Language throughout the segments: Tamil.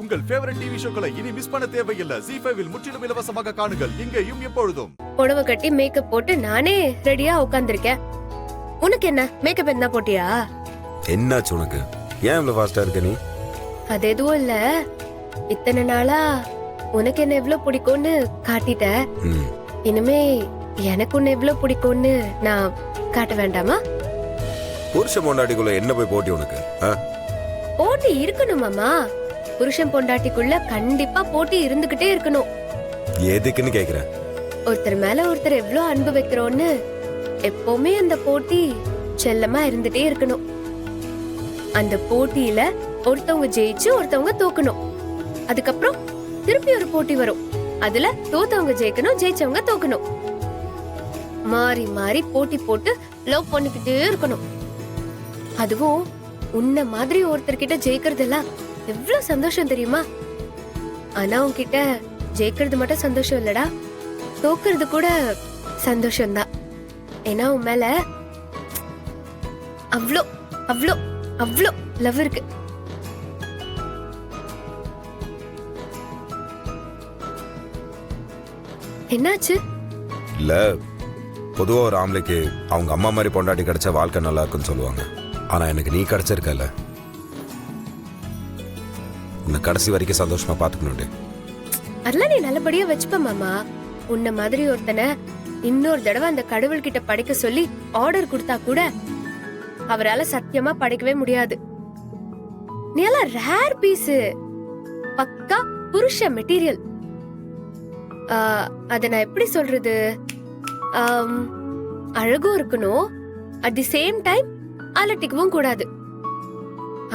உங்கள் ஃபேவரட் டிவி ஷோக்களை இனி மிஸ் பண்ண தேவையில்லை. ZEE5 இல் முற்றிலும் இலவசமாக காணுங்கள். இங்கேயும் எப்பொழுதும். புடவை கட்டி மேக்கப் போட்டு நானே ரெடியா உட்கார்ந்திருக்கேன். உனக்கு என்ன மேக்கப் என்ன போட்டியா? என்னாச்சு உனக்கு? ஏன் இவ்வளவு ஃபாஸ்டா இருக்க நீ? அது எதுவும் இல்ல, இத்தனை நாளா உனக்கு என்ன எவ்வளவு பிடிக்கும்னு காட்டிட்ட. இனிமே எனக்கு உன்னை எவ்வளவு பிடிக்கும்னு நான் காட்ட வேண்டாமா? புருஷ பொண்டாட்டிக்குள்ள என்ன போய் போட்டி உனக்கு? போட்டி இருக்கணும் மாமா. புருஷன் பொண்டாட்டிக்குள்ள கண்டிப்பா போட்டி இருந்துகிட்டே இருக்கணும். எதுக்குன்னு கேக்குறேன். ஒருத்தர் மேல ஒருத்தர் எவ்வளவு அன்பு வைக்கிறோம்னு எப்பவுமே அந்த போட்டி செல்லமா இருந்துட்டே இருக்கணும். அந்த போட்டியில ஒருத்தவங்க ஜெயிச்சு ஒருத்தவங்க தோக்கணும். அதுக்கப்புறம் திருப்பி ஒரு போட்டி வரும். அதுல தோத்தவங்க ஜெயிக்கணும், ஜெயிச்சவங்க தோக்கணும். மாறி மாறி போட்டி போட்டு லவ் பண்ணிக்கிட்டே இருக்கணும். அதுவும் உன்ன மாதிரி ஒருத்தர்கிட்ட ஜெயிக்கிறதெல்லாம் எவ்வளவு சந்தோஷம் தெரியுமா? ஆனா உன்கிட்ட ஜெயிக்கிறது மட்டும் சந்தோஷம் இல்லடா, தோக்குறது கூட சந்தோஷம்தான். ஏன்னா உன் மேல அவ்வளோ அவ்வளோ அவ்வளோ லவ் இருக்கு. என்னாச்சு? இல்ல, பொதுவா ஒரு ஆம்பளைக்கு அவங்க அம்மா மாதிரி பொண்டாட்டி கிடைச்சா வாழ்க்கை நல்லா இருக்குன்னு சொல்லுவாங்க. ஆனா எனக்கு நீ கிடைச்சிருக்கல, உன்னை கடைசி வரைக்கும் சந்தோஷமா பாத்துக்கணும். அதெல்லாம் நீ நல்லபடியா வச்சுப்ப மாமா. உன்ன மாதிரி ஒருத்தனை இன்னொரு தடவை அந்த கடவுள் கிட்ட படைக்க சொல்லி ஆர்டர் கொடுத்தா கூட அவரால சத்தியமா படைக்கவே முடியாது. நீ எல்லாம் ரேர் பீஸ், பக்கா புருஷ மெட்டீரியல். அத நான் எப்படி சொல்றது? அழகும் இருக்கணும், அட் தி சேம் டைம் அலட்டிக்கவும் கூடாது.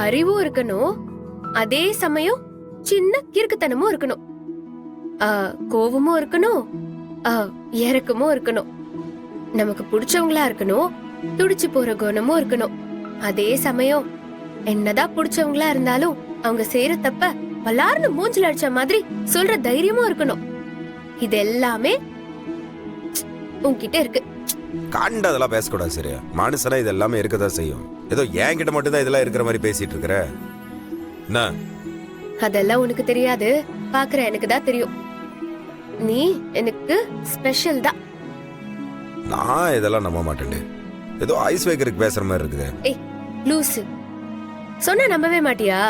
அறிவும் இருக்கணும், அதே சமயம் சின்ன கிறுக்குத்தனமும் இருக்கணும். கோவமும் இருக்கணும், இறக்கமும் இருக்கணும். நமக்கு பிடிச்சவங்களா இருக்கணும், துடிச்சு போற குணமும் இருக்கணும். அதே சமயம் என்னதான் பிடிச்சவங்களா இருந்தாலும் அவங்க செய்யற தப்ப வல்லார்னு மூஞ்சில அடிச்ச மாதிரி சொல்ற தைரியமும் இருக்கணும். இது எல்லாமே உன்கிட்ட இருக்கு. கண்டதெல்லாம் பேசக்கூடாது சரியா? மனுஷனா இது எல்லாமே இருக்கதான் செய்யும். ஏதோ என்கிட்ட மட்டும் தான் இதெல்லாம் இருக்கிற மாதிரி பேசிட்டு இருக்கிற. அதெல்லாம் உனக்கு தெரியாது, பாக்குற எனக்கு தான் தெரியும். நீ எனக்கு ஸ்பெஷல் தான். நான் இதெல்லாம் நம்ப மாட்டேன். ஏதோ ஐஸ் வேக்கருக்கு பேசுற மாதிரி இருக்குது. ஏய் லூசு, சொன்னா நம்பவே மாட்டியா?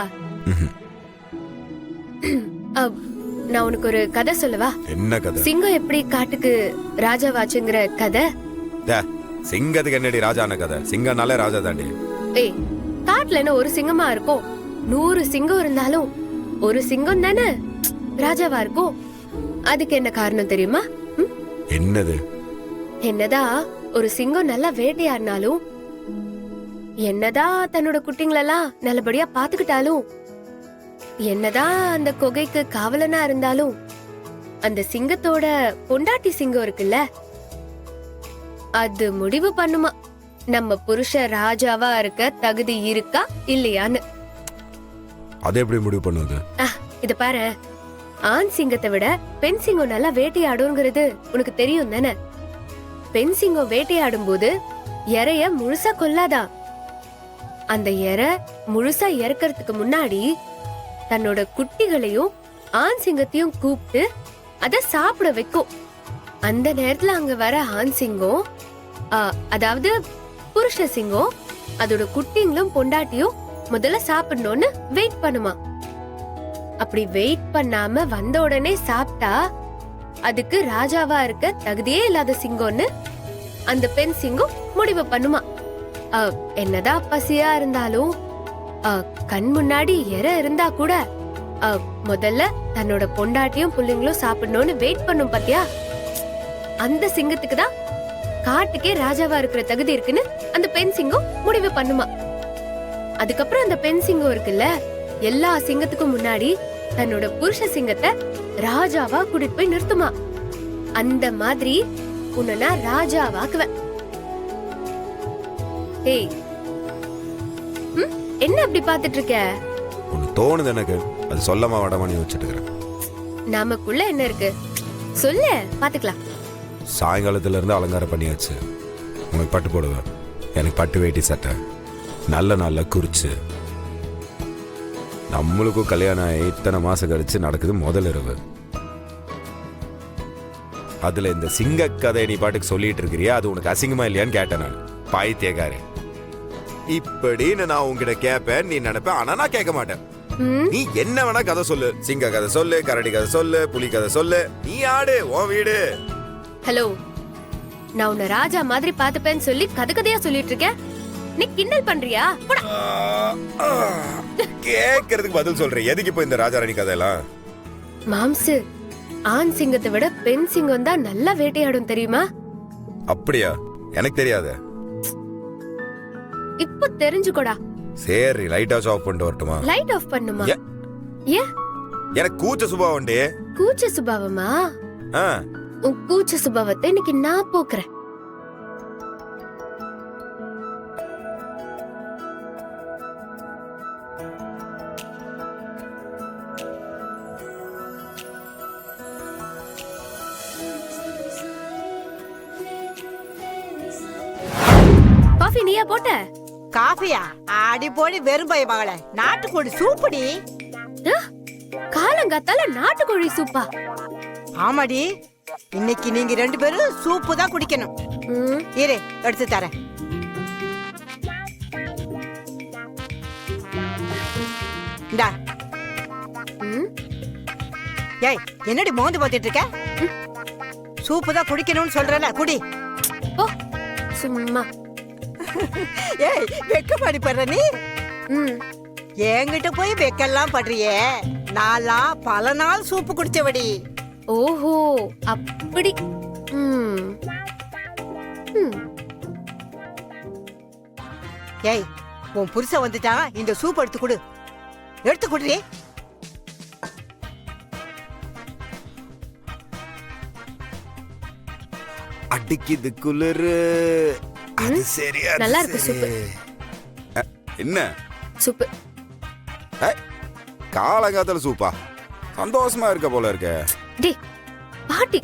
நான் உனக்கு ஒரு கதை சொல்லவா? என்ன கதை? சிங்கம் எப்படி காட்டுக்கு ராஜாவாச்சுங்கிற கதை. சிங்கத்துக்கு என்னடி ராஜான கதை? சிங்கம்னாலே ராஜா தாண்டி. ஏய், காட்டுல என்ன ஒரு சிங்கமா இருக்கும்? 100 சிங்கம் இருந்தாலும் ஒரு சிங்கம் தானே ராஜாவா இருக்கும். அதுக்கு என்ன காரணம் தெரியுமா? என்னது? என்னதான் ஒரு சிங்கம் நல்லா வேட்டையாடினாலும், என்னதான் தன்னோட குட்டிங்களெல்லாம் நல்லபடியா பாத்துக்கிட்டாலும், என்னதான் அந்த குகைக்கு காவலனா இருந்தாலும், அந்த சிங்கத்தோட பொண்டாட்டி சிங்கம் இருக்குல்ல, அது முடிவு பண்ணுமா நம்ம புருஷ ராஜாவா இருக்க தகுதி இருக்கா இல்லையான்னு. அது எப்படி முடிவு பண்ணுது? இத பாரு, ஆண் சிங்கத்தை விட பெண் சிங்கம் நல்லா வேட்டையாடுங்கிறது உனக்கு தெரியும் தானே? பெண் சிங்கம் வேட்டையாடும் போது இறைய முழுசா கொல்லாதா. அந்த இறை முழுசா இறக்கிறதுக்கு முன்னாடி தன்னோட குட்டிகளையும் ஆண் சிங்கத்தையும் கூப்பிட்டு அத சாப்பிட வைக்கும். அந்த நேரத்துல அங்க வர ஆண் சிங்கம், அதாவது புருஷ சிங்கம், அதோட குட்டிங்களும் பொண்டாட்டியும் முதல்ல சாப்பிடணும்னு வெயிட் பண்ணுமா. அப்படி வெயிட் பண்ணாம வந்த உடனே சாப்பிட்டா அதுக்கு ராஜாவா இருக்க தகுதியே இல்லாத சிங்கம்னு அந்த பெண் சிங்கம் முடிவு பண்ணுமா. என்னதான் பசியா இருந்தாலும் கண் முன்னாடி இறை இருந்தா கூட முதல்ல தன்னோட பொண்டாட்டியும் புள்ளைங்களும் சாப்பிடணும்னு வெயிட் பண்ணும் பாத்தியா? அந்த சிங்கத்துக்கு தான் காட்டுக்கே ராஜாவா இருக்கிற தகுதி இருக்குன்னு அந்த பெண் சிங்கம் முடிவு பண்ணுமா. அதுக்கப்புறம் அந்த பெண் சிங்கம் இருக்குல்ல, எல்லா சிங்கத்துக்கும் முன்னாடி தன்னோட புருஷ சிங்கத்தை ராஜாவா கூட்டிட்டு போய் நிறுத்துமா. அந்த மாதிரி உன்னை நான் ராஜாவாக்குவேன். ஏய், என்ன அப்படி பாத்துட்டு இருக்க? ஒன்னு தோணுது எனக்கு, அது சொல்லமா வடமானி வச்சிட்டு இருக்கேன். நமக்குள்ள என்ன இருக்கு சொல்ல, பாத்துக்கலாம். சாயங்காலத்துல இருந்து அலங்காரம் பண்ணியாச்சு. உனக்கு பட்டு போடுவேன், எனக்கு பட்டு வேட்டி சட்டை நல்ல நல்ல குறிச்சு நம்மளுக்கும் கல்யாணம் ஆகி இத்தனை மாசம் கழிச்சு நடக்குது முதல் இரவு. அதுல இந்த சிங்க கதை நீ பாட்டுக்கு சொல்லிட்டு இருக்கிறியா, அது உனக்கு அசிங்கமா இல்லையான்னு கேட்டேன் நான். பாய்த்தியக்காரே, இப்படின்னு நான் உங்ககிட்ட கேட்பேன் நீ நினைப்பேன், ஆனா நான் கேட்க மாட்டேன். நீ என்ன வேணா கதை சொல்லு, சிங்க கதை சொல்லு, கரடி கதை சொல்லு, புலி கதை சொல்லு, நீ ஆடு உன் வீடு. ஹலோ, நான் உன்னை ராஜா மாதிரி பாத்துப்பேன்னு சொல்லி கதை கதையா சொல்லிட்டு இருக்கேன். நீ கிண்டல் பண்றியா? கேக்குறதுக்கு பதில் சொல்றேன். எதுக்கு இப்ப இந்த ராஜாராணி கதையெல்லாம்? மாம்சு, ஆண் சிங்கத்தை விட பெண் சிங்கம் தான் நல்லா வேட்டையாடும் தெரியுமா? அப்படியா? எனக்கு தெரியாது. இப்ப தெரிஞ்சுக்கோடா. சரி, லைட் ஆஃப் பண்ணிட்டு வரட்டுமா? லைட் ஆஃப் பண்ணுமா? ஏன்? எனக்கு கூச்ச சுபாவம் உண்டு. கூச்ச சுபாவமா? உன் கூச்ச சுபாவத்தை இன்னைக்கு நான் போக்குறேன். காஃபி நீயா போட்ட? காஃபியா? ஆடி போடி வெறும் பய மகளே, நாட்டுக்கோழி சூப்புடி. காலங்காத்தால நாட்டுக்கோழி சூப்பா? ஆமாடி, இன்னைக்கு நீங்க 2 பேரும் சூப்பு தான் குடிக்கணும். இரு, எடுத்து தரேன். இந்தா. ஏய், என்னடி மோந்து பார்த்துட்டு இருக்க? சூப்பு தான் குடிக்கணும்னு சொல்றல, குடி. ஓ, சும்மா. ஏய், வெக்கமாடி படுற நீ? என்கிட்ட போய் வெக்கலாம் படுறியே. நான்லாம் பல நாள் சூப்பு குடிச்சவடி. ஓஹோ, அப்படி. ஏய், உன் புருஷன் வந்துட்டான், இந்த சூப் எடுத்து குடு. எடுத்து குடுறி. அடிக்குது குளிரு. அது சரியா? நல்லா இருக்கு சூப்பு. என்ன சூப்பு? காலங்காத்தால சூப்பா? சந்தோஷமா இருக்க போல இருக்க. டேய் பாட்டி.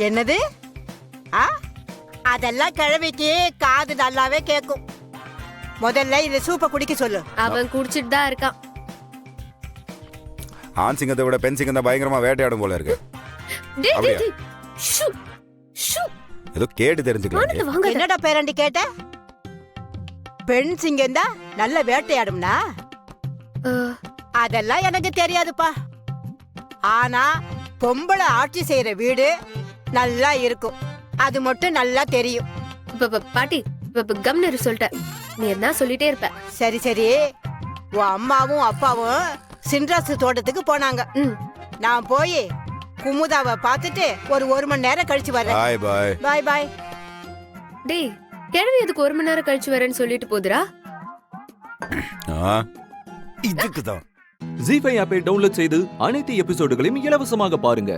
என்னது? அதெல்லாம் கிழவிக்கு காது நல்லாவே கேக்கும். முதல்ல இந்த சூப்பை குடிக்க சொல்லு. அவன் குடிச்சிட்டு தான் இருக்கான். ஆண் சிங்கத்தை விட பெண் சிங்கம் தான் பயங்கரமா வேட்டையாடும் போல இருக்கு. டேய் டேய் டேய். Shoe shoe. ஏதோ கேட்டு தெரிஞ்சுக்கலாம். என்னடா பேரண்டி கேட்ட? பெண் சிங்கம் தான் நல்ல வேட்டையாடும்னா? அதெல்லாம் எனக்கு தெரியாதுப்பா. ஆனா பொம்பளை ஆட்சி செய்யற வீடு நல்லா இருக்கும், அது மட்டும் நல்லா தெரியும். பாட்டி கம்னரு சொல்லிட்ட, நீ என்ன சொல்லிட்டே இருப்ப. சரி சரி, உன் அம்மாவும் அப்பாவும் சின்ராசு தோட்டத்துக்கு போனாங்க. நான் போய் குமுதாவை பார்த்துட்டு ஒரு மணி நேரம் கழிச்சு வரேன். பாய் பாய். பாய் பாய். டேய், கிழவி எதுக்கு 1 மணி நேரம் கழிச்சு வரேன்னு சொல்லிட்டு போதுரா? இதுக்குதான் ஜீ5 ஆப்பை டவுன்லோட் செய்து அனைத்து எபிசோடுகளையும் இலவசமாக பாருங்க.